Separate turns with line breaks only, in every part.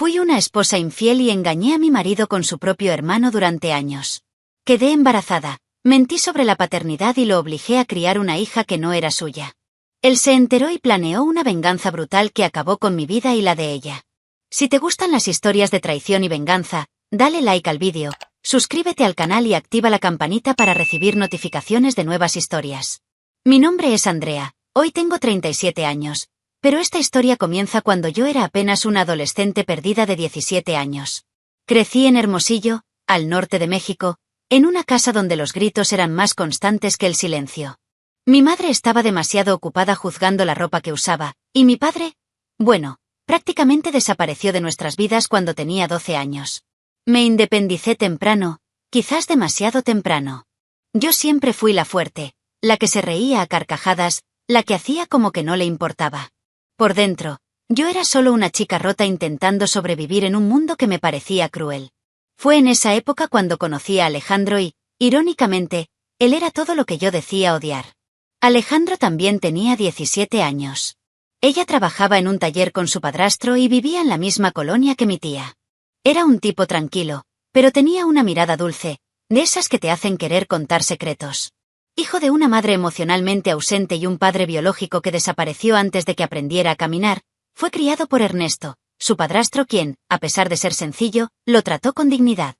Fui una esposa infiel y engañé a mi marido con su propio hermano durante años. Quedé embarazada, mentí sobre la paternidad y lo obligué a criar una hija que no era suya. Él se enteró y planeó una venganza brutal que acabó con mi vida y la de ella. Si te gustan las historias de traición y venganza, dale like al vídeo, suscríbete al canal y activa la campanita para recibir notificaciones de nuevas historias. Mi nombre es Andrea, hoy tengo 37 años, pero esta historia comienza cuando yo era apenas una adolescente perdida de 17 años. Crecí en Hermosillo, al norte de México, en una casa donde los gritos eran más constantes que el silencio. Mi madre estaba demasiado ocupada juzgando la ropa que usaba, y mi padre, bueno, prácticamente desapareció de nuestras vidas cuando tenía 12 años. Me independicé temprano, quizás demasiado temprano. Yo siempre fui la fuerte, la que se reía a carcajadas, la que hacía como que no le importaba. Por dentro, yo era solo una chica rota intentando sobrevivir en un mundo que me parecía cruel. Fue en esa época cuando conocí a Alejandro y, irónicamente, él era todo lo que yo decía odiar. Alejandro también tenía 17 años. Ella trabajaba en un taller con su padrastro y vivía en la misma colonia que mi tía. Era un tipo tranquilo, pero tenía una mirada dulce, de esas que te hacen querer contar secretos. Hijo de una madre emocionalmente ausente y un padre biológico que desapareció antes de que aprendiera a caminar, fue criado por Ernesto, su padrastro quien, a pesar de ser sencillo, lo trató con dignidad.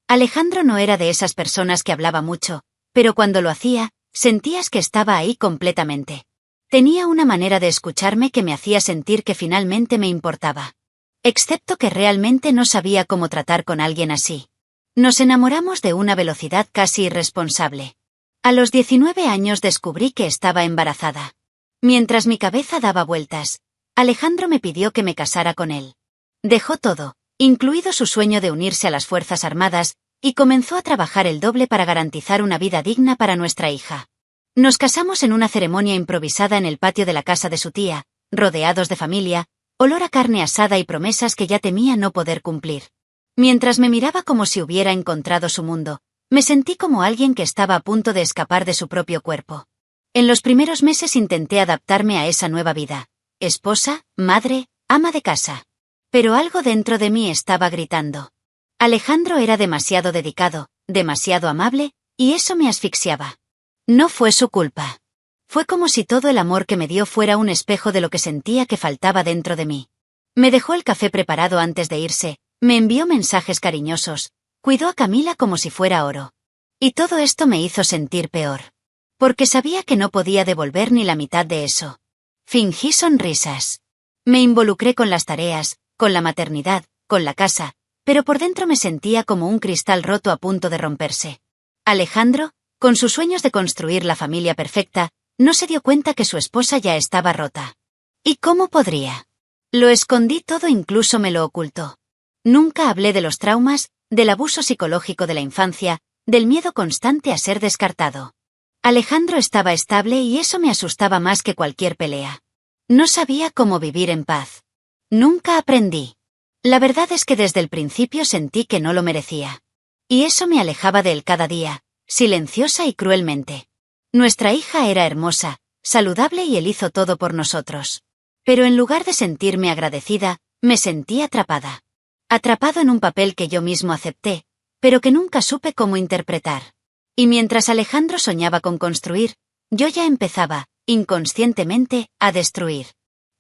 Alejandro no era de esas personas que hablaba mucho, pero cuando lo hacía, sentías que estaba ahí completamente. Tenía una manera de escucharme que me hacía sentir que finalmente me importaba. Excepto que realmente no sabía cómo tratar con alguien así. Nos enamoramos de una velocidad casi irresponsable. A los 19 años descubrí que estaba embarazada. Mientras mi cabeza daba vueltas, Alejandro me pidió que me casara con él. Dejó todo, incluido su sueño de unirse a las Fuerzas Armadas, y comenzó a trabajar el doble para garantizar una vida digna para nuestra hija. Nos casamos en una ceremonia improvisada en el patio de la casa de su tía, rodeados de familia, olor a carne asada y promesas que ya temía no poder cumplir. Mientras me miraba como si hubiera encontrado su mundo, me sentí como alguien que estaba a punto de escapar de su propio cuerpo. En los primeros meses intenté adaptarme a esa nueva vida. Esposa, madre, ama de casa. Pero algo dentro de mí estaba gritando. Alejandro era demasiado dedicado, demasiado amable, y eso me asfixiaba. No fue su culpa. Fue como si todo el amor que me dio fuera un espejo de lo que sentía que faltaba dentro de mí. Me dejó el café preparado antes de irse, me envió mensajes cariñosos, cuidó a Camila como si fuera oro. Y todo esto me hizo sentir peor. Porque sabía que no podía devolver ni la mitad de eso. Fingí sonrisas. Me involucré con las tareas, con la maternidad, con la casa, pero por dentro me sentía como un cristal roto a punto de romperse. Alejandro, con sus sueños de construir la familia perfecta, no se dio cuenta que su esposa ya estaba rota. ¿Y cómo podría? Lo escondí todo, incluso me lo ocultó. Nunca hablé de los traumas, del abuso psicológico de la infancia, del miedo constante a ser descartado. Alejandro estaba estable y eso me asustaba más que cualquier pelea. No sabía cómo vivir en paz. Nunca aprendí. La verdad es que desde el principio sentí que no lo merecía. Y eso me alejaba de él cada día, silenciosa y cruelmente. Nuestra hija era hermosa, saludable y él hizo todo por nosotros. Pero en lugar de sentirme agradecida, me sentí atrapada. Atrapado en un papel que yo mismo acepté, pero que nunca supe cómo interpretar. Y mientras Alejandro soñaba con construir, yo ya empezaba, inconscientemente, a destruir.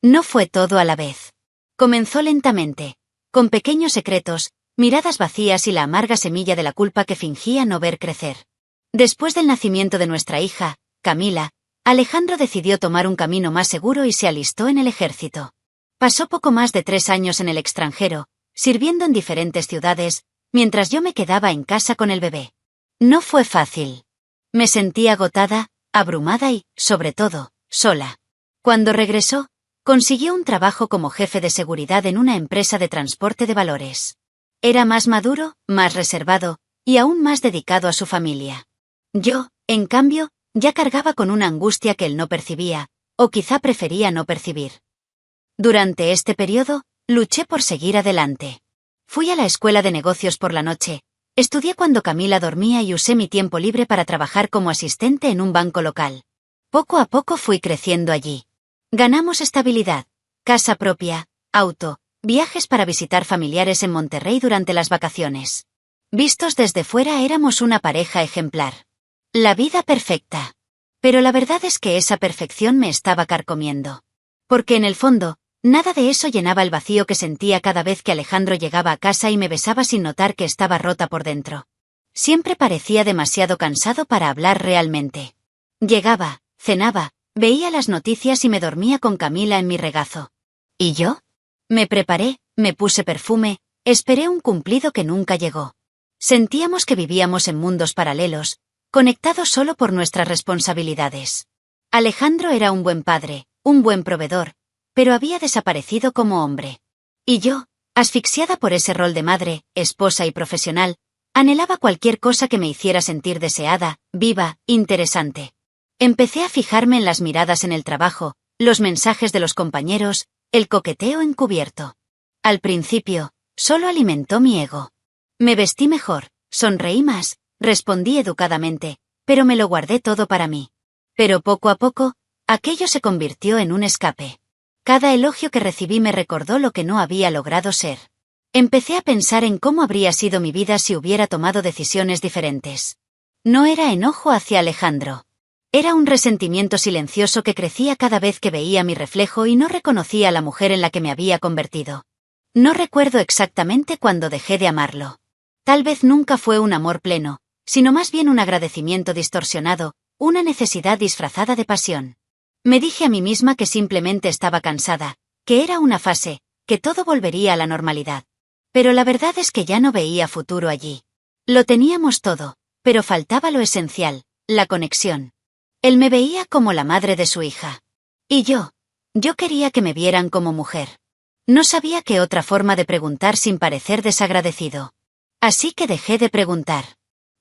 No fue todo a la vez. Comenzó lentamente, con pequeños secretos, miradas vacías y la amarga semilla de la culpa que fingía no ver crecer. Después del nacimiento de nuestra hija, Camila, Alejandro decidió tomar un camino más seguro y se alistó en el ejército. Pasó poco más de 3 años en el extranjero, sirviendo en diferentes ciudades, mientras yo me quedaba en casa con el bebé. No fue fácil. Me sentí agotada, abrumada y, sobre todo, sola. Cuando regresó, consiguió un trabajo como jefe de seguridad en una empresa de transporte de valores. Era más maduro, más reservado, y aún más dedicado a su familia. Yo, en cambio, ya cargaba con una angustia que él no percibía, o quizá prefería no percibir. Durante este periodo, luché por seguir adelante. Fui a la escuela de negocios por la noche, estudié cuando Camila dormía y usé mi tiempo libre para trabajar como asistente en un banco local. Poco a poco fui creciendo allí. Ganamos estabilidad, casa propia, auto, viajes para visitar familiares en Monterrey durante las vacaciones. Vistos desde fuera éramos una pareja ejemplar. La vida perfecta. Pero la verdad es que esa perfección me estaba carcomiendo. Porque en el fondo, nada de eso llenaba el vacío que sentía cada vez que Alejandro llegaba a casa y me besaba sin notar que estaba rota por dentro. Siempre parecía demasiado cansado para hablar realmente. Llegaba, cenaba, veía las noticias y me dormía con Camila en mi regazo. ¿Y yo? Me preparé, me puse perfume, esperé un cumplido que nunca llegó. Sentíamos que vivíamos en mundos paralelos, conectados solo por nuestras responsabilidades. Alejandro era un buen padre, un buen proveedor, pero había desaparecido como hombre. Y yo, asfixiada por ese rol de madre, esposa y profesional, anhelaba cualquier cosa que me hiciera sentir deseada, viva, interesante. Empecé a fijarme en las miradas en el trabajo, los mensajes de los compañeros, el coqueteo encubierto. Al principio, solo alimentó mi ego. Me vestí mejor, sonreí más, respondí educadamente, pero me lo guardé todo para mí. Pero poco a poco, aquello se convirtió en un escape. Cada elogio que recibí me recordó lo que no había logrado ser. Empecé a pensar en cómo habría sido mi vida si hubiera tomado decisiones diferentes. No era enojo hacia Alejandro. Era un resentimiento silencioso que crecía cada vez que veía mi reflejo y no reconocía a la mujer en la que me había convertido. No recuerdo exactamente cuándo dejé de amarlo. Tal vez nunca fue un amor pleno, sino más bien un agradecimiento distorsionado, una necesidad disfrazada de pasión. Me dije a mí misma que simplemente estaba cansada, que era una fase, que todo volvería a la normalidad. Pero la verdad es que ya no veía futuro allí. Lo teníamos todo, pero faltaba lo esencial, la conexión. Él me veía como la madre de su hija. Y yo quería que me vieran como mujer. No sabía qué otra forma de preguntar sin parecer desagradecido. Así que dejé de preguntar.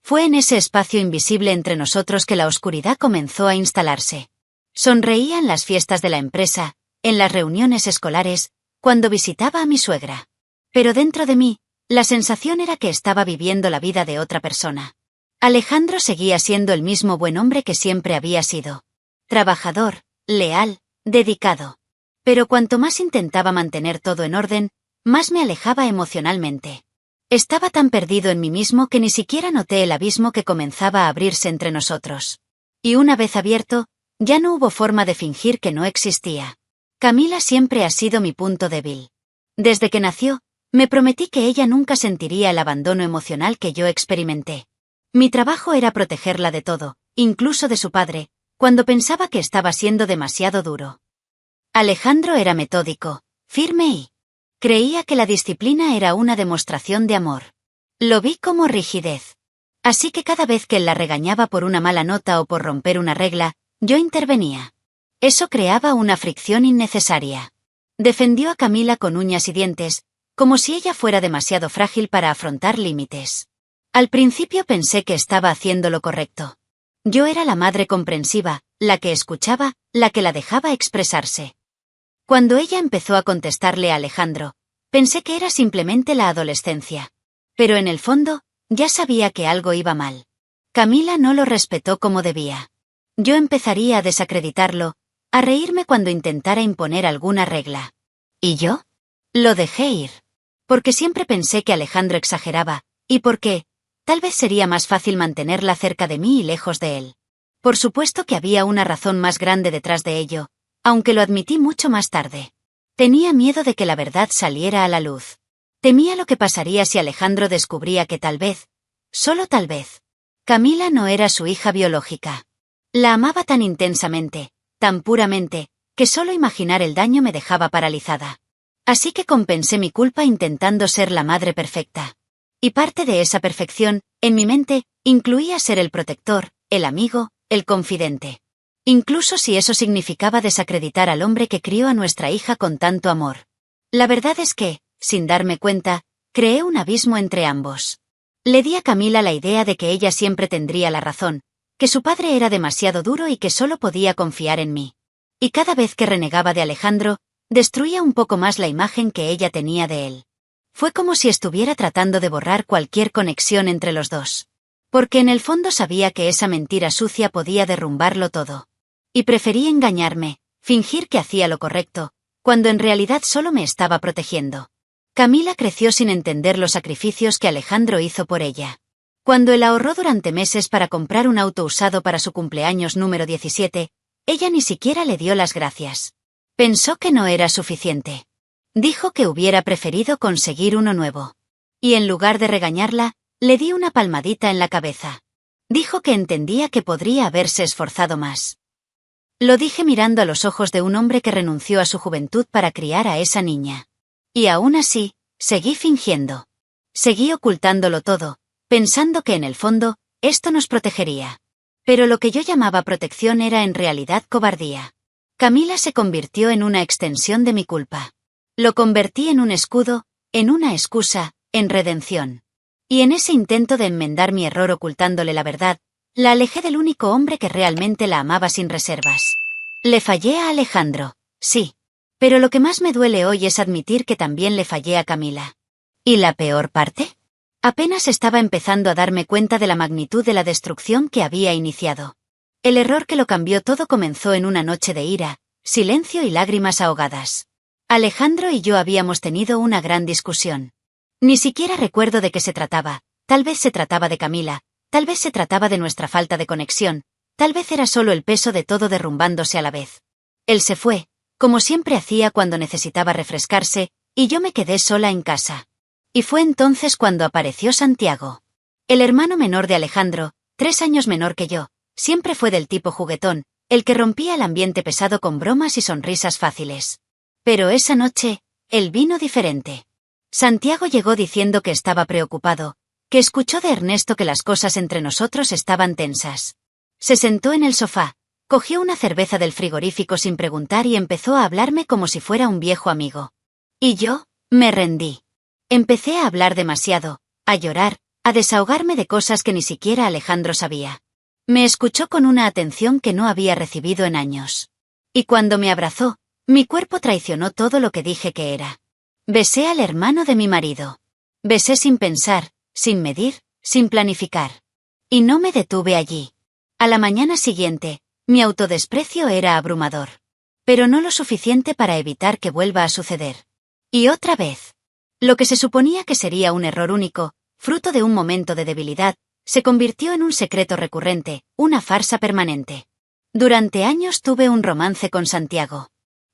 Fue en ese espacio invisible entre nosotros que la oscuridad comenzó a instalarse. Sonreía en las fiestas de la empresa, en las reuniones escolares, cuando visitaba a mi suegra. Pero dentro de mí, la sensación era que estaba viviendo la vida de otra persona. Alejandro seguía siendo el mismo buen hombre que siempre había sido. Trabajador, leal, dedicado. Pero cuanto más intentaba mantener todo en orden, más me alejaba emocionalmente. Estaba tan perdido en mí mismo que ni siquiera noté el abismo que comenzaba a abrirse entre nosotros. Y una vez abierto, ya no hubo forma de fingir que no existía. Camila siempre ha sido mi punto débil. Desde que nació, me prometí que ella nunca sentiría el abandono emocional que yo experimenté. Mi trabajo era protegerla de todo, incluso de su padre, cuando pensaba que estaba siendo demasiado duro. Alejandro era metódico, firme y creía que la disciplina era una demostración de amor. Lo vi como rigidez. Así que cada vez que él la regañaba por una mala nota o por romper una regla, yo intervenía. Eso creaba una fricción innecesaria. Defendió a Camila con uñas y dientes, como si ella fuera demasiado frágil para afrontar límites. Al principio pensé que estaba haciendo lo correcto. Yo era la madre comprensiva, la que escuchaba, la que la dejaba expresarse. Cuando ella empezó a contestarle a Alejandro, pensé que era simplemente la adolescencia. Pero en el fondo, ya sabía que algo iba mal. Camila no lo respetó como debía. Yo empezaría a desacreditarlo, a reírme cuando intentara imponer alguna regla. ¿Y yo? Lo dejé ir. Porque siempre pensé que Alejandro exageraba, y porque tal vez sería más fácil mantenerla cerca de mí y lejos de él. Por supuesto que había una razón más grande detrás de ello, aunque lo admití mucho más tarde. Tenía miedo de que la verdad saliera a la luz. Temía lo que pasaría si Alejandro descubría que tal vez, solo tal vez, Camila no era su hija biológica. La amaba tan intensamente, tan puramente, que solo imaginar el daño me dejaba paralizada. Así que compensé mi culpa intentando ser la madre perfecta. Y parte de esa perfección, en mi mente, incluía ser el protector, el amigo, el confidente. Incluso si eso significaba desacreditar al hombre que crió a nuestra hija con tanto amor. La verdad es que, sin darme cuenta, creé un abismo entre ambos. Le di a Camila la idea de que ella siempre tendría la razón, que su padre era demasiado duro y que solo podía confiar en mí. Y cada vez que renegaba de Alejandro, destruía un poco más la imagen que ella tenía de él. Fue como si estuviera tratando de borrar cualquier conexión entre los dos. Porque en el fondo sabía que esa mentira sucia podía derrumbarlo todo. Y preferí engañarme, fingir que hacía lo correcto, cuando en realidad solo me estaba protegiendo. Camila creció sin entender los sacrificios que Alejandro hizo por ella. Cuando él ahorró durante meses para comprar un auto usado para su cumpleaños número 17, ella ni siquiera le dio las gracias. Pensó que no era suficiente. Dijo que hubiera preferido conseguir uno nuevo. Y en lugar de regañarla, le di una palmadita en la cabeza. Dijo que entendía que podría haberse esforzado más. Lo dije mirando a los ojos de un hombre que renunció a su juventud para criar a esa niña. Y aún así, seguí fingiendo. Seguí ocultándolo todo, pensando que en el fondo, esto nos protegería. Pero lo que yo llamaba protección era en realidad cobardía. Camila se convirtió en una extensión de mi culpa. Lo convertí en un escudo, en una excusa, en redención. Y en ese intento de enmendar mi error ocultándole la verdad, la alejé del único hombre que realmente la amaba sin reservas. Le fallé a Alejandro, sí. Pero lo que más me duele hoy es admitir que también le fallé a Camila. ¿Y la peor parte? Apenas estaba empezando a darme cuenta de la magnitud de la destrucción que había iniciado. El error que lo cambió todo comenzó en una noche de ira, silencio y lágrimas ahogadas. Alejandro y yo habíamos tenido una gran discusión. Ni siquiera recuerdo de qué se trataba, tal vez se trataba de Camila, tal vez se trataba de nuestra falta de conexión, tal vez era solo el peso de todo derrumbándose a la vez. Él se fue, como siempre hacía cuando necesitaba refrescarse, y yo me quedé sola en casa. Y fue entonces cuando apareció Santiago. El hermano menor de Alejandro, 3 años menor que yo, siempre fue del tipo juguetón, el que rompía el ambiente pesado con bromas y sonrisas fáciles. Pero esa noche, él vino diferente. Santiago llegó diciendo que estaba preocupado, que escuchó de Ernesto que las cosas entre nosotros estaban tensas. Se sentó en el sofá, cogió una cerveza del frigorífico sin preguntar y empezó a hablarme como si fuera un viejo amigo. Y yo, me rendí. Empecé a hablar demasiado, a llorar, a desahogarme de cosas que ni siquiera Alejandro sabía. Me escuchó con una atención que no había recibido en años. Y cuando me abrazó, mi cuerpo traicionó todo lo que dije que era. Besé al hermano de mi marido. Besé sin pensar, sin medir, sin planificar. Y no me detuve allí. A la mañana siguiente, mi autodesprecio era abrumador. Pero no lo suficiente para evitar que vuelva a suceder. Y otra vez. Lo que se suponía que sería un error único, fruto de un momento de debilidad, se convirtió en un secreto recurrente, una farsa permanente. Durante años tuve un romance con Santiago.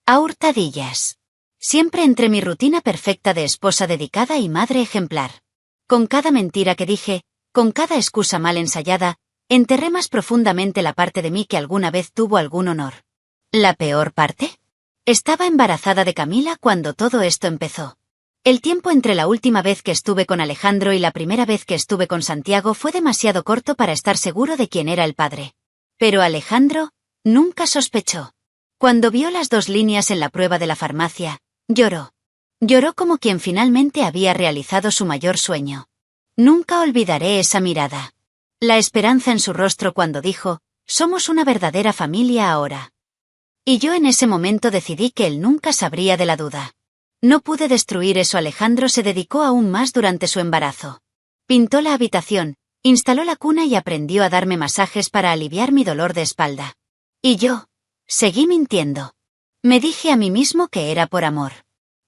A hurtadillas. Siempre entre mi rutina perfecta de esposa dedicada y madre ejemplar. Con cada mentira que dije, con cada excusa mal ensayada, enterré más profundamente la parte de mí que alguna vez tuvo algún honor. ¿La peor parte? Estaba embarazada de Camila cuando todo esto empezó. El tiempo entre la última vez que estuve con Alejandro y la primera vez que estuve con Santiago fue demasiado corto para estar seguro de quién era el padre. Pero Alejandro nunca sospechó. Cuando vio las 2 líneas en la prueba de la farmacia, lloró. Lloró como quien finalmente había realizado su mayor sueño. Nunca olvidaré esa mirada. La esperanza en su rostro cuando dijo, «Somos una verdadera familia ahora». Y yo en ese momento decidí que él nunca sabría de la duda. No pude destruir eso. Alejandro se dedicó aún más durante su embarazo. Pintó la habitación, instaló la cuna y aprendió a darme masajes para aliviar mi dolor de espalda. Y yo seguí mintiendo. Me dije a mí mismo que era por amor.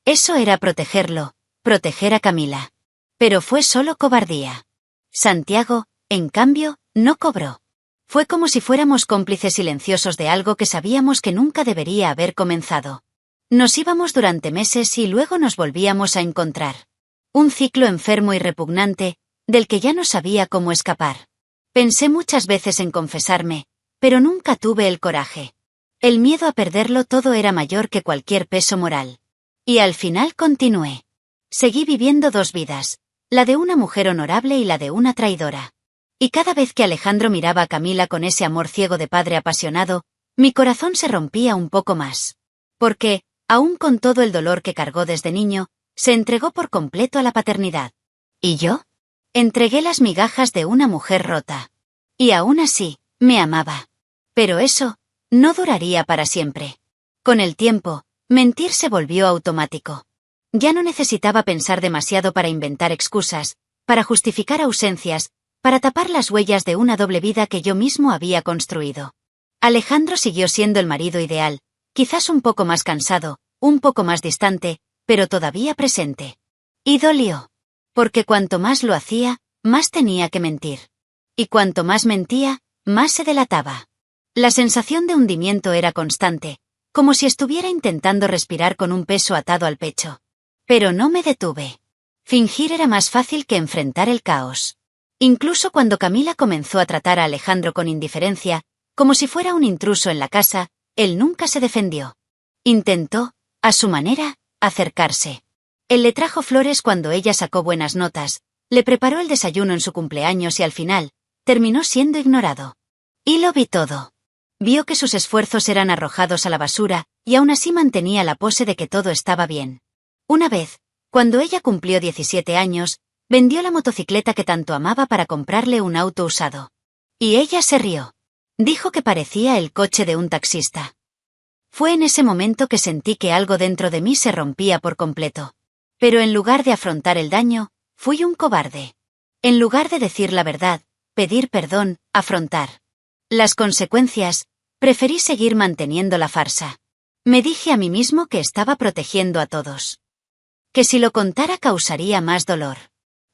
Eso era protegerlo, proteger a Camila. Pero fue solo cobardía. Santiago, en cambio, no cobró. Fue como si fuéramos cómplices silenciosos de algo que sabíamos que nunca debería haber comenzado. Nos íbamos durante meses y luego nos volvíamos a encontrar. Un ciclo enfermo y repugnante, del que ya no sabía cómo escapar. Pensé muchas veces en confesarme, pero nunca tuve el coraje. El miedo a perderlo todo era mayor que cualquier peso moral. Y al final continué. Seguí viviendo 2 vidas, la de una mujer honorable y la de una traidora. Y cada vez que Alejandro miraba a Camila con ese amor ciego de padre apasionado, mi corazón se rompía un poco más. Porque, aún con todo el dolor que cargó desde niño, se entregó por completo a la paternidad. ¿Y yo? Entregué las migajas de una mujer rota. Y aún así, me amaba. Pero eso no duraría para siempre. Con el tiempo, mentir se volvió automático. Ya no necesitaba pensar demasiado para inventar excusas, para justificar ausencias, para tapar las huellas de una doble vida que yo mismo había construido. Alejandro siguió siendo el marido ideal, quizás un poco más cansado, un poco más distante, pero todavía presente. Y dolió. Porque cuanto más lo hacía, más tenía que mentir. Y cuanto más mentía, más se delataba. La sensación de hundimiento era constante, como si estuviera intentando respirar con un peso atado al pecho. Pero no me detuve. Fingir era más fácil que enfrentar el caos. Incluso cuando Camila comenzó a tratar a Alejandro con indiferencia, como si fuera un intruso en la casa, él nunca se defendió. Intentó, a su manera, acercarse. Él le trajo flores cuando ella sacó buenas notas, le preparó el desayuno en su cumpleaños y al final, terminó siendo ignorado. Y lo vi todo. Vio que sus esfuerzos eran arrojados a la basura, y aún así mantenía la pose de que todo estaba bien. Una vez, cuando ella cumplió 17 años, vendió la motocicleta que tanto amaba para comprarle un auto usado. Y ella se rió. Dijo que parecía el coche de un taxista. Fue en ese momento que sentí que algo dentro de mí se rompía por completo. Pero en lugar de afrontar el daño, fui un cobarde. En lugar de decir la verdad, pedir perdón, afrontar las consecuencias, preferí seguir manteniendo la farsa. Me dije a mí mismo que estaba protegiendo a todos. Que si lo contara causaría más dolor.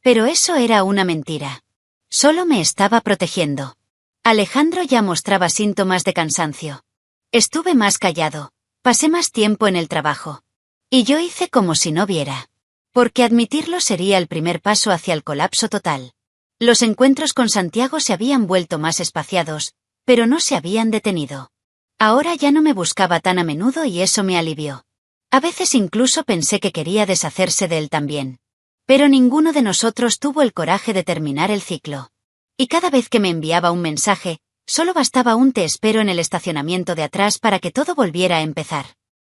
Pero eso era una mentira. Solo me estaba protegiendo. Alejandro ya mostraba síntomas de cansancio. Estuve más callado, pasé más tiempo en el trabajo. Y yo hice como si no viera. Porque admitirlo sería el primer paso hacia el colapso total. Los encuentros con Santiago se habían vuelto más espaciados, pero no se habían detenido. Ahora ya no me buscaba tan a menudo y eso me alivió. A veces incluso pensé que quería deshacerse de él también. Pero ninguno de nosotros tuvo el coraje de terminar el ciclo. Y cada vez que me enviaba un mensaje, solo bastaba un te espero en el estacionamiento de atrás para que todo volviera a empezar.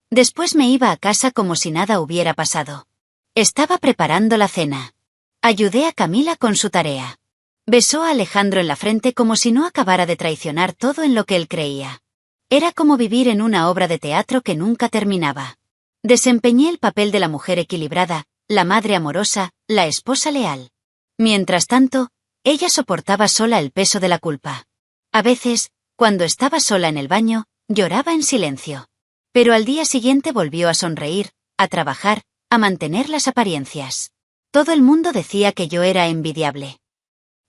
Después me iba a casa como si nada hubiera pasado. Estaba preparando la cena. Ayudé a Camila con su tarea. Besó a Alejandro en la frente como si no acabara de traicionar todo en lo que él creía. Era como vivir en una obra de teatro que nunca terminaba. Desempeñé el papel de la mujer equilibrada, la madre amorosa, la esposa leal. Mientras tanto, ella soportaba sola el peso de la culpa. A veces, cuando estaba sola en el baño, lloraba en silencio. Pero al día siguiente volvió a sonreír, a trabajar, a mantener las apariencias. Todo el mundo decía que yo era envidiable.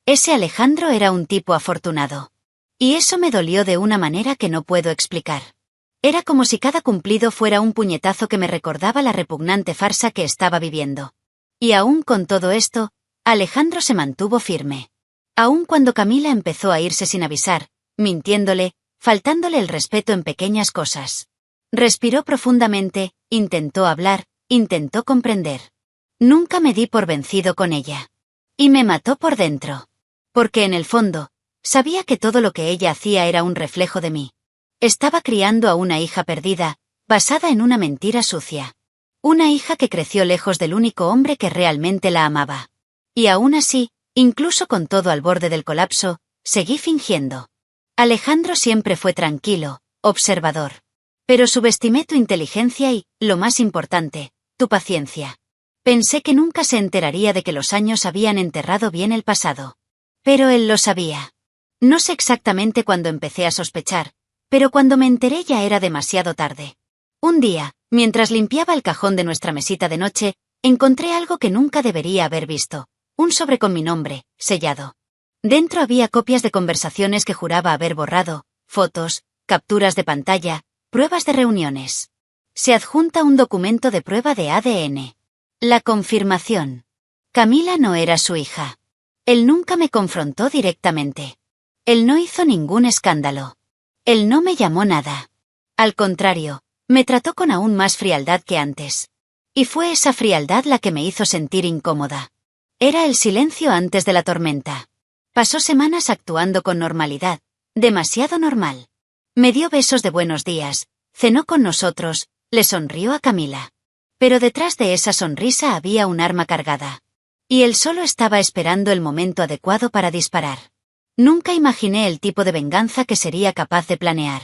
Ese Alejandro era un tipo afortunado. Y eso me dolió de una manera que no puedo explicar. Era como si cada cumplido fuera un puñetazo que me recordaba la repugnante farsa que estaba viviendo. Y aún con todo esto, Alejandro se mantuvo firme. Aún cuando Camila empezó a irse sin avisar, mintiéndole, faltándole el respeto en pequeñas cosas. Respiró profundamente, intentó hablar, intentó comprender. Nunca me di por vencido con ella. Y me mató por dentro. Porque en el fondo, sabía que todo lo que ella hacía era un reflejo de mí. Estaba criando a una hija perdida, basada en una mentira sucia. Una hija que creció lejos del único hombre que realmente la amaba. Y aún así, incluso con todo al borde del colapso, seguí fingiendo. Alejandro siempre fue tranquilo, observador. Pero subestimé tu inteligencia y, lo más importante, tu paciencia. Pensé que nunca se enteraría de que los años habían enterrado bien el pasado. Pero él lo sabía. No sé exactamente cuándo empecé a sospechar, pero cuando me enteré ya era demasiado tarde. Un día, mientras limpiaba el cajón de nuestra mesita de noche, encontré algo que nunca debería haber visto. Un sobre con mi nombre, sellado. Dentro había copias de conversaciones que juraba haber borrado, fotos, capturas de pantalla, pruebas de reuniones. Se adjunta un documento de prueba de ADN. La confirmación. Camila no era su hija. Él nunca me confrontó directamente. Él no hizo ningún escándalo. Él no me llamó nada. Al contrario, me trató con aún más frialdad que antes. Y fue esa frialdad la que me hizo sentir incómoda. Era el silencio antes de la tormenta. Pasó semanas actuando con normalidad, demasiado normal. Me dio besos de buenos días, cenó con nosotros, le sonrió a Camila. Pero detrás de esa sonrisa había un arma cargada. Y él solo estaba esperando el momento adecuado para disparar. Nunca imaginé el tipo de venganza que sería capaz de planear.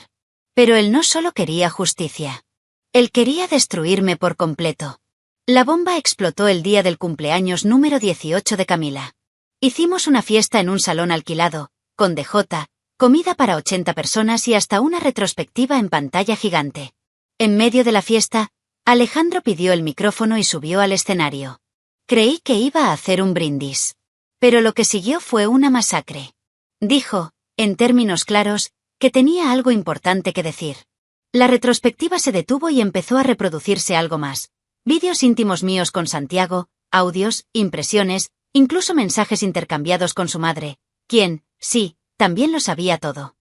Pero él no solo quería justicia. Él quería destruirme por completo. La bomba explotó el día del cumpleaños número 18 de Camila. Hicimos una fiesta en un salón alquilado, con DJ, comida para 80 personas y hasta una retrospectiva en pantalla gigante. En medio de la fiesta, Alejandro pidió el micrófono y subió al escenario. Creí que iba a hacer un brindis. Pero lo que siguió fue una masacre. Dijo, en términos claros, que tenía algo importante que decir. La retrospectiva se detuvo y empezó a reproducirse algo más. Vídeos íntimos míos con Santiago, audios, impresiones, incluso mensajes intercambiados con su madre, quien, sí, también lo sabía todo.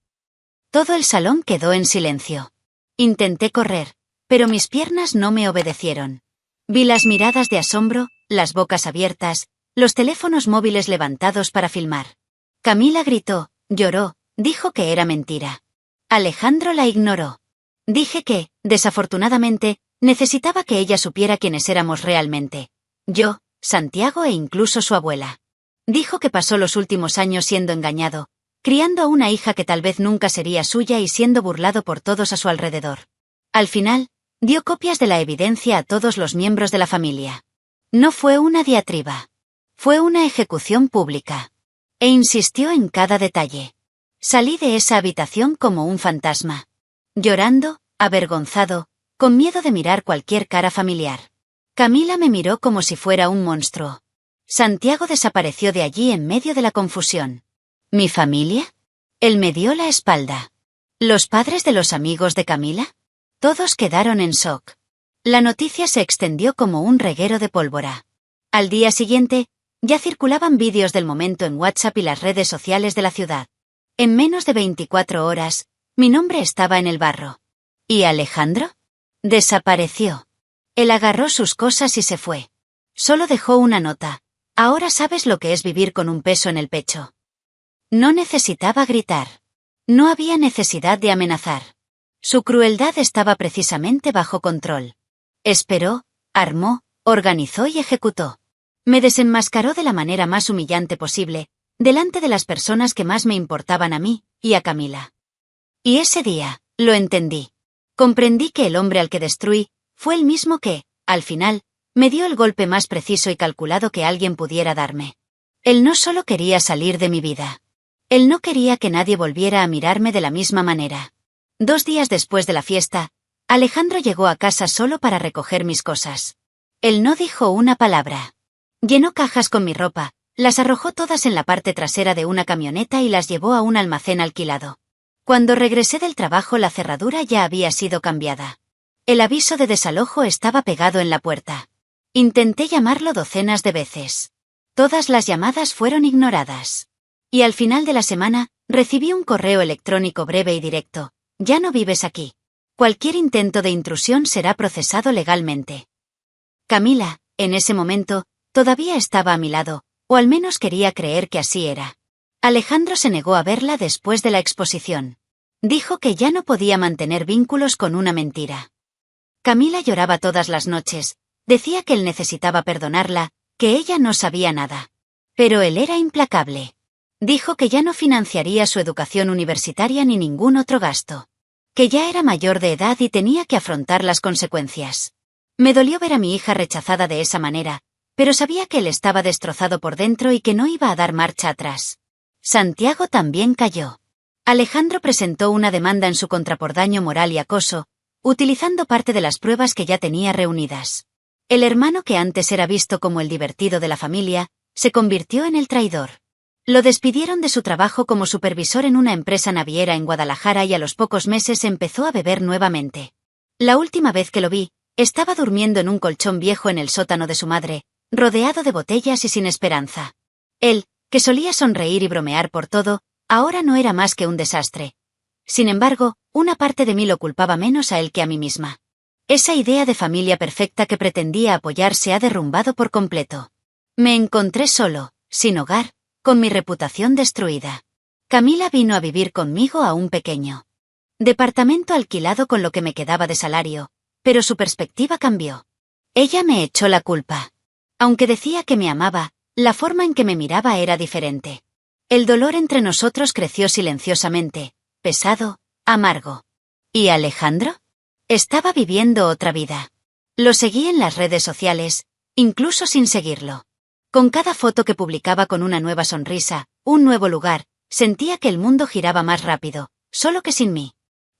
Todo el salón quedó en silencio. Intenté correr, pero mis piernas no me obedecieron. Vi las miradas de asombro, las bocas abiertas, los teléfonos móviles levantados para filmar. Camila gritó, lloró, dijo que era mentira. Alejandro la ignoró. Dije que, desafortunadamente, necesitaba que ella supiera quiénes éramos realmente. Yo, Santiago e incluso su abuela. Dijo que pasó los últimos años siendo engañado, criando a una hija que tal vez nunca sería suya y siendo burlado por todos a su alrededor. Al final, dio copias de la evidencia a todos los miembros de la familia. No fue una diatriba. Fue una ejecución pública. E insistió en cada detalle. Salí de esa habitación como un fantasma. Llorando, avergonzado, con miedo de mirar cualquier cara familiar. Camila me miró como si fuera un monstruo. Santiago desapareció de allí en medio de la confusión. ¿Mi familia? Él me dio la espalda. ¿Los padres de los amigos de Camila? Todos quedaron en shock. La noticia se extendió como un reguero de pólvora. Al día siguiente, ya circulaban vídeos del momento en WhatsApp y las redes sociales de la ciudad. En menos de 24 horas, mi nombre estaba en el barro. ¿Y Alejandro? Desapareció. Él agarró sus cosas y se fue. Solo dejó una nota. Ahora sabes lo que es vivir con un peso en el pecho. No necesitaba gritar. No había necesidad de amenazar. Su crueldad estaba precisamente bajo control. Esperó, armó, organizó y ejecutó. Me desenmascaró de la manera más humillante posible, delante de las personas que más me importaban a mí, y a Camila. Y ese día, lo entendí. Comprendí que el hombre al que destruí, fue el mismo que, al final, me dio el golpe más preciso y calculado que alguien pudiera darme. Él no solo quería salir de mi vida. Él no quería que nadie volviera a mirarme de la misma manera. 2 días después de la fiesta, Alejandro llegó a casa solo para recoger mis cosas. Él no dijo una palabra. Llenó cajas con mi ropa, las arrojó todas en la parte trasera de una camioneta y las llevó a un almacén alquilado. Cuando regresé del trabajo la cerradura ya había sido cambiada. El aviso de desalojo estaba pegado en la puerta. Intenté llamarlo docenas de veces. Todas las llamadas fueron ignoradas. Y al final de la semana, recibí un correo electrónico breve y directo. Ya no vives aquí. Cualquier intento de intrusión será procesado legalmente. Camila, en ese momento, todavía estaba a mi lado, o al menos quería creer que así era. Alejandro se negó a verla después de la exposición. Dijo que ya no podía mantener vínculos con una mentira. Camila lloraba todas las noches, decía que él necesitaba perdonarla, que ella no sabía nada. Pero él era implacable. Dijo que ya no financiaría su educación universitaria ni ningún otro gasto. Que ya era mayor de edad y tenía que afrontar las consecuencias. Me dolió ver a mi hija rechazada de esa manera, pero sabía que él estaba destrozado por dentro y que no iba a dar marcha atrás. Santiago también cayó. Alejandro presentó una demanda en su contra por daño moral y acoso, utilizando parte de las pruebas que ya tenía reunidas. El hermano que antes era visto como el divertido de la familia, se convirtió en el traidor. Lo despidieron de su trabajo como supervisor en una empresa naviera en Guadalajara y a los pocos meses empezó a beber nuevamente. La última vez que lo vi, estaba durmiendo en un colchón viejo en el sótano de su madre, rodeado de botellas y sin esperanza. Él, que solía sonreír y bromear por todo, ahora no era más que un desastre. Sin embargo, una parte de mí lo culpaba menos a él que a mí misma. Esa idea de familia perfecta que pretendía apoyar se ha derrumbado por completo. Me encontré solo, sin hogar, con mi reputación destruida. Camila vino a vivir conmigo a un pequeño departamento alquilado con lo que me quedaba de salario, pero su perspectiva cambió. Ella me echó la culpa. Aunque decía que me amaba, la forma en que me miraba era diferente. El dolor entre nosotros creció silenciosamente, pesado, amargo. ¿Y Alejandro? Estaba viviendo otra vida. Lo seguí en las redes sociales, incluso sin seguirlo. Con cada foto que publicaba con una nueva sonrisa, un nuevo lugar, sentía que el mundo giraba más rápido, solo que sin mí.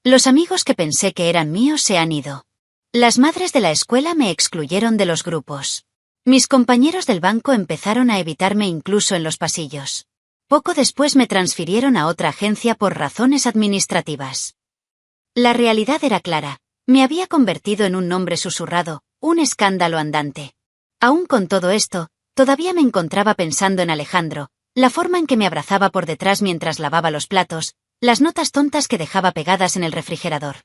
Los amigos que pensé que eran míos se han ido. Las madres de la escuela me excluyeron de los grupos. Mis compañeros del banco empezaron a evitarme incluso en los pasillos. Poco después me transfirieron a otra agencia por razones administrativas. La realidad era clara. Me había convertido en un nombre susurrado, un escándalo andante. Aún con todo esto, todavía me encontraba pensando en Alejandro, la forma en que me abrazaba por detrás mientras lavaba los platos, las notas tontas que dejaba pegadas en el refrigerador.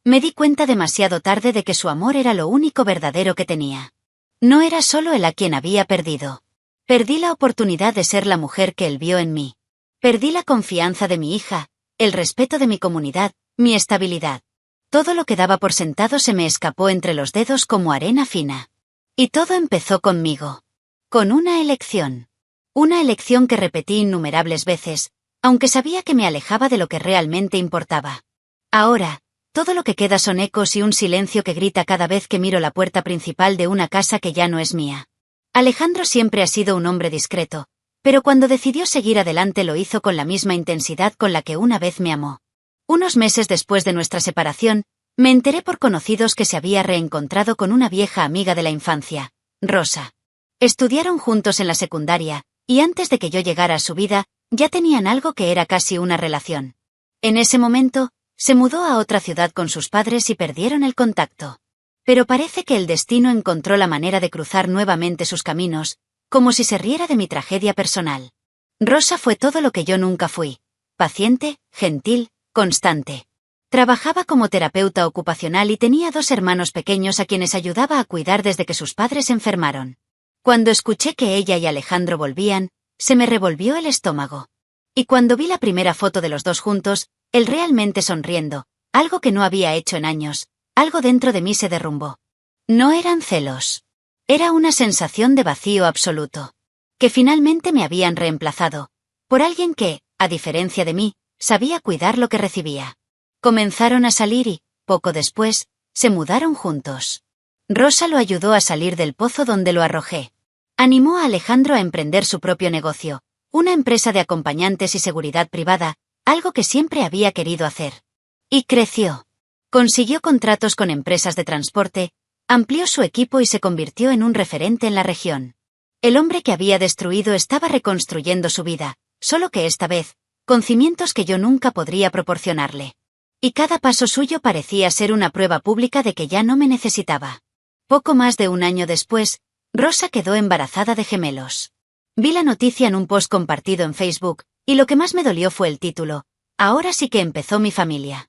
Me di cuenta demasiado tarde de que su amor era lo único verdadero que tenía. No era solo él a quien había perdido. Perdí la oportunidad de ser la mujer que él vio en mí. Perdí la confianza de mi hija, el respeto de mi comunidad, mi estabilidad. Todo lo que daba por sentado se me escapó entre los dedos como arena fina. Y todo empezó conmigo. Con una elección. Una elección que repetí innumerables veces, aunque sabía que me alejaba de lo que realmente importaba. Ahora, todo lo que queda son ecos y un silencio que grita cada vez que miro la puerta principal de una casa que ya no es mía. Alejandro siempre ha sido un hombre discreto, pero cuando decidió seguir adelante lo hizo con la misma intensidad con la que una vez me amó. Unos meses después de nuestra separación, me enteré por conocidos que se había reencontrado con una vieja amiga de la infancia, Rosa. Estudiaron juntos en la secundaria, y antes de que yo llegara a su vida, ya tenían algo que era casi una relación. En ese momento, se mudó a otra ciudad con sus padres y perdieron el contacto. Pero parece que el destino encontró la manera de cruzar nuevamente sus caminos, como si se riera de mi tragedia personal. Rosa fue todo lo que yo nunca fui. Paciente, gentil, constante. Trabajaba como terapeuta ocupacional y tenía 2 hermanos pequeños a quienes ayudaba a cuidar desde que sus padres enfermaron. Cuando escuché que ella y Alejandro volvían, se me revolvió el estómago. Y cuando vi la primera foto de los dos juntos, él realmente sonriendo, algo que no había hecho en años, algo dentro de mí se derrumbó. No eran celos. Era una sensación de vacío absoluto. Que finalmente me habían reemplazado por alguien que, a diferencia de mí, sabía cuidar lo que recibía. Comenzaron a salir y, poco después, se mudaron juntos. Rosa lo ayudó a salir del pozo donde lo arrojé. Animó a Alejandro a emprender su propio negocio, una empresa de acompañantes y seguridad privada, algo que siempre había querido hacer. Y creció. Consiguió contratos con empresas de transporte, amplió su equipo y se convirtió en un referente en la región. El hombre que había destruido estaba reconstruyendo su vida, solo que esta vez, con cimientos que yo nunca podría proporcionarle. Y cada paso suyo parecía ser una prueba pública de que ya no me necesitaba. Poco más de un año después, Rosa quedó embarazada de gemelos. Vi la noticia en un post compartido en Facebook, y lo que más me dolió fue el título: Ahora sí que empezó mi familia.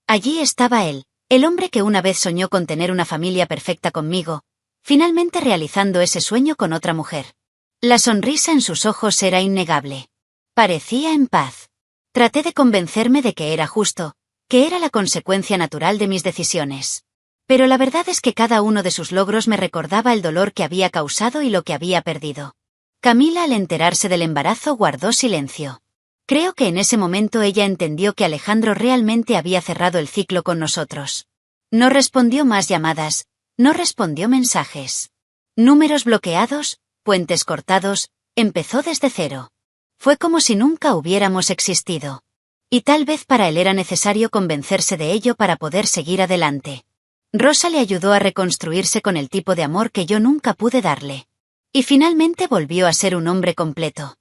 Allí estaba él, el hombre que una vez soñó con tener una familia perfecta conmigo, finalmente realizando ese sueño con otra mujer. La sonrisa en sus ojos era innegable. Parecía en paz. Traté de convencerme de que era justo, que era la consecuencia natural de mis decisiones. Pero la verdad es que cada uno de sus logros me recordaba el dolor que había causado y lo que había perdido. Camila, al enterarse del embarazo, guardó silencio. Creo que en ese momento ella entendió que Alejandro realmente había cerrado el ciclo con nosotros. No respondió más llamadas, no respondió mensajes. Números bloqueados, puentes cortados, empezó desde cero. Fue como si nunca hubiéramos existido. Y tal vez para él era necesario convencerse de ello para poder seguir adelante. Rosa le ayudó a reconstruirse con el tipo de amor que yo nunca pude darle. Y finalmente volvió a ser un hombre completo.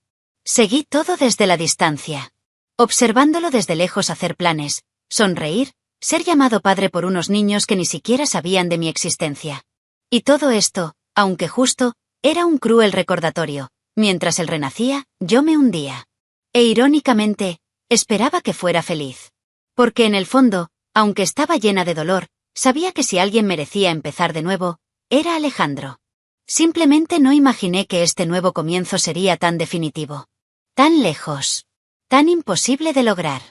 Seguí todo desde la distancia. Observándolo desde lejos hacer planes, sonreír, ser llamado padre por unos niños que ni siquiera sabían de mi existencia. Y todo esto, aunque justo, era un cruel recordatorio. Mientras él renacía, yo me hundía. E irónicamente, esperaba que fuera feliz. Porque en el fondo, aunque estaba llena de dolor, sabía que si alguien merecía empezar de nuevo, era Alejandro. Simplemente no imaginé que este nuevo comienzo sería tan definitivo. Tan lejos. Tan imposible de lograr.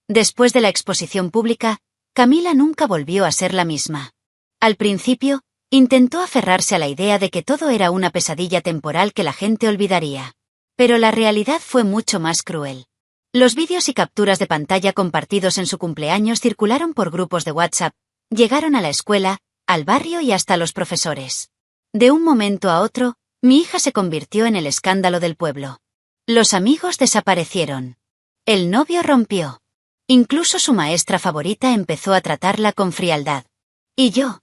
Después de la exposición pública, Camila nunca volvió a ser la misma. Al principio, intentó aferrarse a la idea de que todo era una pesadilla temporal que la gente olvidaría. Pero la realidad fue mucho más cruel. Los vídeos y capturas de pantalla compartidos en su cumpleaños circularon por grupos de WhatsApp, llegaron a la escuela, al barrio y hasta los profesores. De un momento a otro, mi hija se convirtió en el escándalo del pueblo. Los amigos desaparecieron. El novio rompió. Incluso su maestra favorita empezó a tratarla con frialdad. Y yo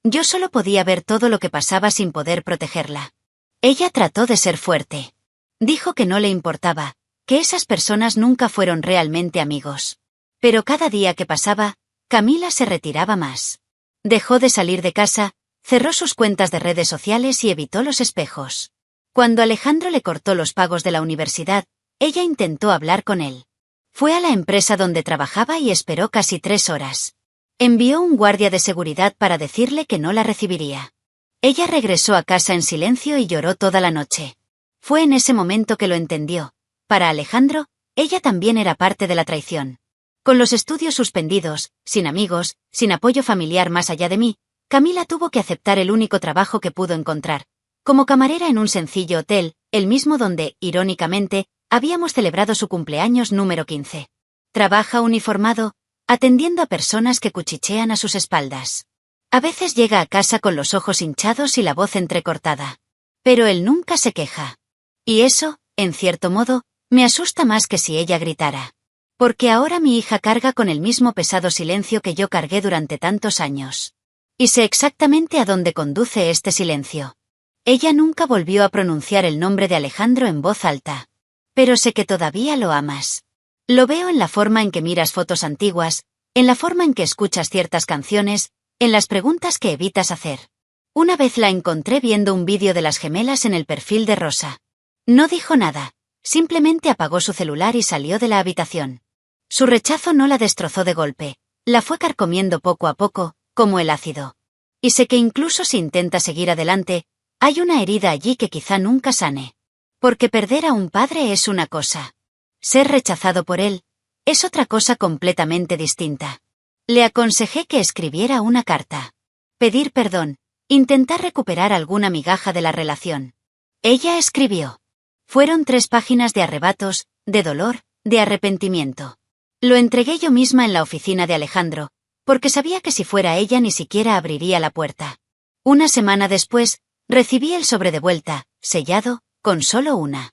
Yo solo podía ver todo lo que pasaba sin poder protegerla. Ella trató de ser fuerte. Dijo que no le importaba, que esas personas nunca fueron realmente amigos. Pero cada día que pasaba, Camila se retiraba más. Dejó de salir de casa, cerró sus cuentas de redes sociales y evitó los espejos. Cuando Alejandro le cortó los pagos de la universidad, ella intentó hablar con él. Fue a la empresa donde trabajaba y esperó casi 3 horas. Envió un guardia de seguridad para decirle que no la recibiría. Ella regresó a casa en silencio y lloró toda la noche. Fue en ese momento que lo entendió. Para Alejandro, ella también era parte de la traición. Con los estudios suspendidos, sin amigos, sin apoyo familiar más allá de mí, Camila tuvo que aceptar el único trabajo que pudo encontrar. Como camarera en un sencillo hotel, el mismo donde, irónicamente, habíamos celebrado su cumpleaños número 15. Trabaja uniformado, atendiendo a personas que cuchichean a sus espaldas. A veces llega a casa con los ojos hinchados y la voz entrecortada. Pero él nunca se queja. Y eso, en cierto modo, me asusta más que si ella gritara. Porque ahora mi hija carga con el mismo pesado silencio que yo cargué durante tantos años. Y sé exactamente a dónde conduce este silencio. Ella nunca volvió a pronunciar el nombre de Alejandro en voz alta. Pero sé que todavía lo amas. Lo veo en la forma en que miras fotos antiguas, en la forma en que escuchas ciertas canciones, en las preguntas que evitas hacer. Una vez la encontré viendo un vídeo de las gemelas en el perfil de Rosa. No dijo nada, simplemente apagó su celular y salió de la habitación. Su rechazo no la destrozó de golpe, la fue carcomiendo poco a poco, como el ácido. Y sé que incluso si intenta seguir adelante, hay una herida allí que quizá nunca sane. Porque perder a un padre es una cosa. Ser rechazado por él es otra cosa completamente distinta. Le aconsejé que escribiera una carta. Pedir perdón, intentar recuperar alguna migaja de la relación. Ella escribió. Fueron 3 páginas de arrebatos, de dolor, de arrepentimiento. Lo entregué yo misma en la oficina de Alejandro, porque sabía que si fuera ella ni siquiera abriría la puerta. Una semana después, recibí el sobre de vuelta, sellado, con solo una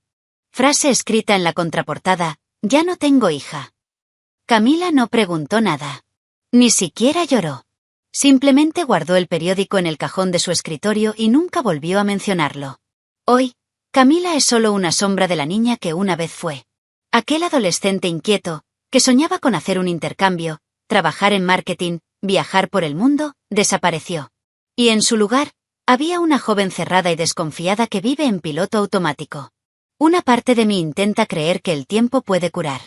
frase escrita en la contraportada: ya no tengo hija. Camila no preguntó nada. Ni siquiera lloró. Simplemente guardó el periódico en el cajón de su escritorio y nunca volvió a mencionarlo. Hoy, Camila es solo una sombra de la niña que una vez fue. Aquel adolescente inquieto, que soñaba con hacer un intercambio, trabajar en marketing, viajar por el mundo, desapareció. Y en su lugar, había una joven cerrada y desconfiada que vive en piloto automático. Una parte de mí intenta creer que el tiempo puede curar.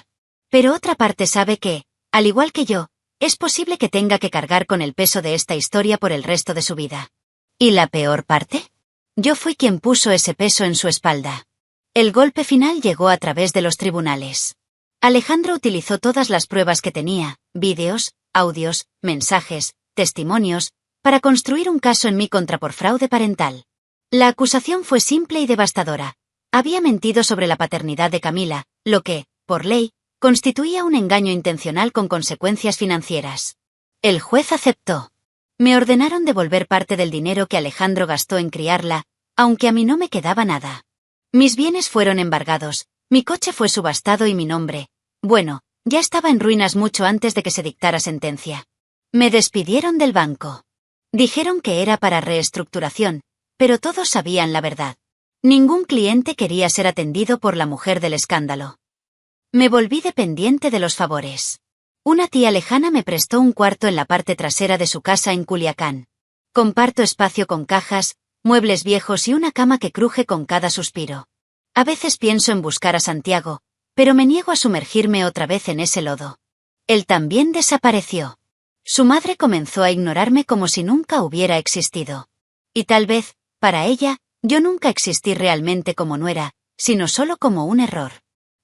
Pero otra parte sabe que, al igual que yo, es posible que tenga que cargar con el peso de esta historia por el resto de su vida. ¿Y la peor parte? Yo fui quien puso ese peso en su espalda. El golpe final llegó a través de los tribunales. Alejandro utilizó todas las pruebas que tenía, vídeos, audios, mensajes, testimonios, para construir un caso en mí contra por fraude parental. La acusación fue simple y devastadora. Había mentido sobre la paternidad de Camila, lo que, por ley, constituía un engaño intencional con consecuencias financieras. El juez aceptó. Me ordenaron devolver parte del dinero que Alejandro gastó en criarla, aunque a mí no me quedaba nada. Mis bienes fueron embargados, mi coche fue subastado y mi nombre, bueno, ya estaba en ruinas mucho antes de que se dictara sentencia. Me despidieron del banco. Dijeron que era para reestructuración, pero todos sabían la verdad. Ningún cliente quería ser atendido por la mujer del escándalo. Me volví dependiente de los favores. Una tía lejana me prestó un cuarto en la parte trasera de su casa en Culiacán. Comparto espacio con cajas, muebles viejos y una cama que cruje con cada suspiro. A veces pienso en buscar a Santiago, pero me niego a sumergirme otra vez en ese lodo. Él también desapareció. Su madre comenzó a ignorarme como si nunca hubiera existido. Y tal vez, para ella, yo nunca existí realmente como nuera, sino solo como un error.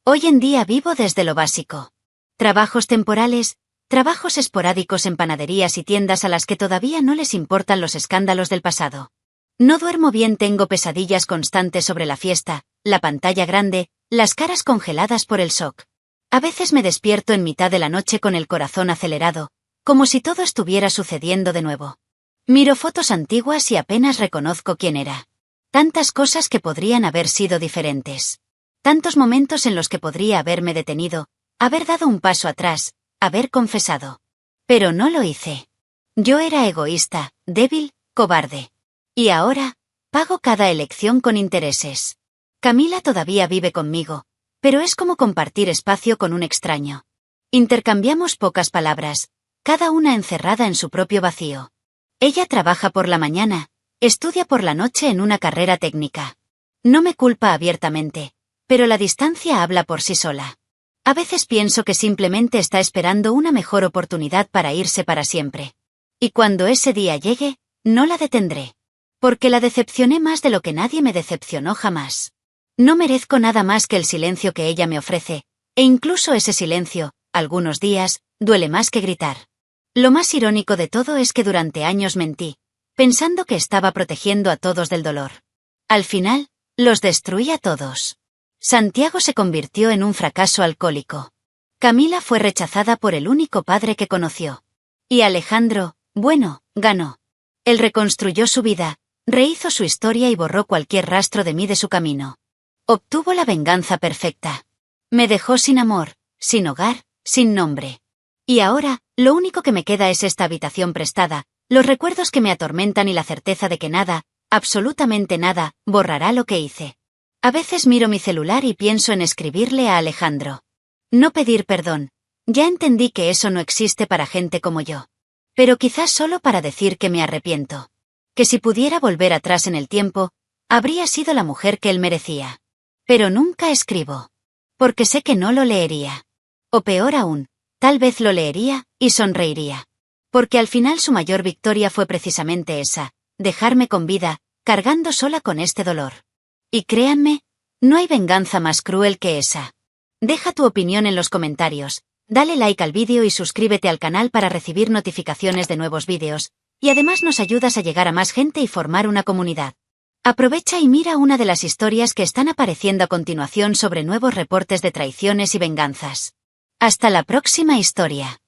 Hoy en día vivo desde lo básico. Trabajos temporales, trabajos esporádicos en panaderías y tiendas a las que todavía no les importan los escándalos del pasado. No duermo bien, tengo pesadillas constantes sobre la fiesta, la pantalla grande, las caras congeladas por el shock. A veces me despierto en mitad de la noche con el corazón acelerado, como si todo estuviera sucediendo de nuevo. Miro fotos antiguas y apenas reconozco quién era. Tantas cosas que podrían haber sido diferentes. Tantos momentos en los que podría haberme detenido, haber dado un paso atrás, haber confesado. Pero no lo hice. Yo era egoísta, débil, cobarde. Y ahora, pago cada elección con intereses. Camila todavía vive conmigo, pero es como compartir espacio con un extraño. Intercambiamos pocas palabras, cada una encerrada en su propio vacío. Ella trabaja por la mañana, estudia por la noche en una carrera técnica. No me culpa abiertamente, pero la distancia habla por sí sola. A veces pienso que simplemente está esperando una mejor oportunidad para irse para siempre. Y cuando ese día llegue, no la detendré. Porque la decepcioné más de lo que nadie me decepcionó jamás. No merezco nada más que el silencio que ella me ofrece, e incluso ese silencio, algunos días, duele más que gritar. Lo más irónico de todo es que durante años mentí, pensando que estaba protegiendo a todos del dolor. Al final, los destruí a todos. Santiago se convirtió en un fracaso alcohólico. Camila fue rechazada por el único padre que conoció. Y Alejandro, bueno, ganó. Él reconstruyó su vida, rehizo su historia y borró cualquier rastro de mí de su camino. Obtuvo la venganza perfecta. Me dejó sin amor, sin hogar, sin nombre. Y ahora, lo único que me queda es esta habitación prestada, los recuerdos que me atormentan y la certeza de que nada, absolutamente nada, borrará lo que hice. A veces miro mi celular y pienso en escribirle a Alejandro. No pedir perdón. Ya entendí que eso no existe para gente como yo. Pero quizás solo para decir que me arrepiento. Que si pudiera volver atrás en el tiempo, habría sido la mujer que él merecía. Pero nunca escribo. Porque sé que no lo leería. O peor aún, tal vez lo leería y sonreiría. Porque al final su mayor victoria fue precisamente esa, dejarme con vida, cargando sola con este dolor. Y créanme, no hay venganza más cruel que esa. Deja tu opinión en los comentarios, dale like al vídeo y suscríbete al canal para recibir notificaciones de nuevos vídeos, y además nos ayudas a llegar a más gente y formar una comunidad. Aprovecha y mira una de las historias que están apareciendo a continuación sobre nuevos reportes de traiciones y venganzas. Hasta la próxima historia.